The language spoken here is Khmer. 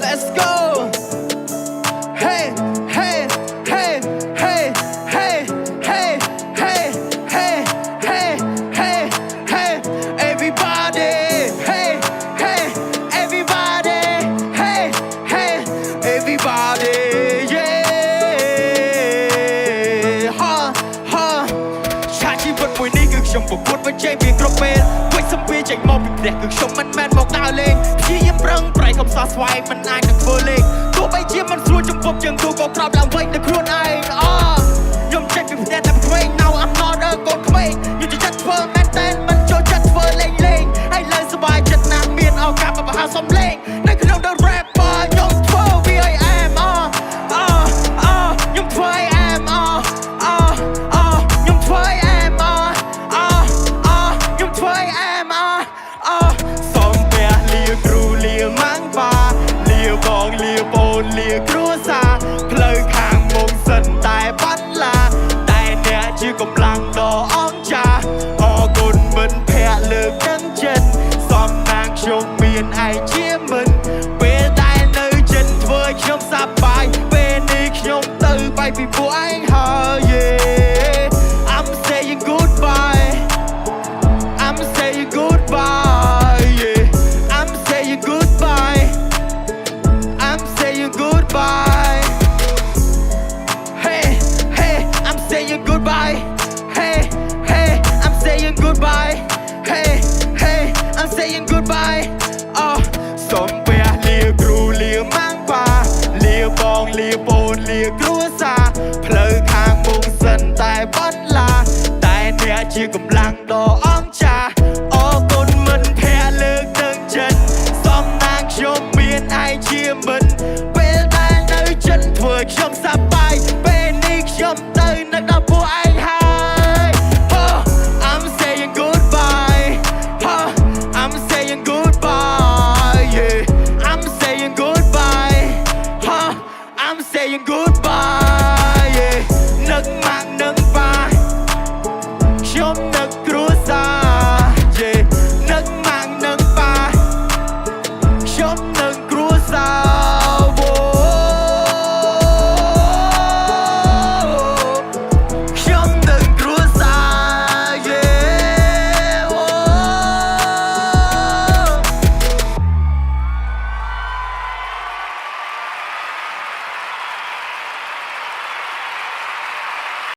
let's go hey hey hey hey hey hey hey hey hey hey hey everybody hey hey everybody hey hey everybody yeah ha ha ឆាជីវិតមួយនេះគឺខ្ញុំប្រកួតមិនចេះមានគ្រប់ពេលវិញសំពីចេញមកពីព្រះគឺខ្ញុំមិនមែនមកដើរលេងព្យាយាមប្រឹងប្រែងកំសោះស្វែងមិនអាចនឹងធ្វើលេងទោះបីជាមិនស្រួលចំពោះជើងទូក៏ក្រោបឡើងវិញនឹងខ្លួនឯងខ្ញុំចេញពីផ្ទះតែក្មេង Now I'm not a កូនក្មេងខ្ញុំចេះចិត្តធ្វើមែនតែមិនចូលចិត្តធ្វើលេងលេងហើយលើសប្បាយចិត្តណាស់មានឱកាសមកបរហាសំឡេងនៅក្នុង The Rapper ខ្ញុំធ្វើ VIM ខ្ញុំធ្វើ IM ខ្ញុំធ្វើ IM ខ្ញុំធ្វើ IM សំពះលាគ្រូលាម៉ាំងប៉ាលាបងលាបូនលាគ្រួសារផ្លូវខាងមុខសិនតែបាត់ឡាតែអ្នកជាកម្លាំងដ៏អស្ចារ្យអរគុណមិនភ័ក្រលើកទឹកចិត្តសំណាងខ្ញុំមានឯជាមិនពេលដែលនៅចិនធ្វើខ្ញុំសប្បាយពេលនេះខ្ញុំទៅបែកពីពួកឯងហើយ I'm saying goodbye I'm saying goodbye yeah I'm saying goodbye I'm saying goodbye hey hey I'm saying goodbye hey hey I'm saying goodbye hey hey I'm saying goodbye សំពះលាគ្រូលាម៉ាំងប៉ាលាបងលាបូនលាគ្រួសារផ្លូវខាងមុខសិនតែបាត់ឡាតែអ្នកជាកម្លាំងដ៏អស្ចារ្យអរគុណមិនភ័ក្រលើកទឹកចិត្តសំណាងខ្ញុំមានឯជាមិនពេលដែលនៅចិនធ្វើខ្ញុំសប្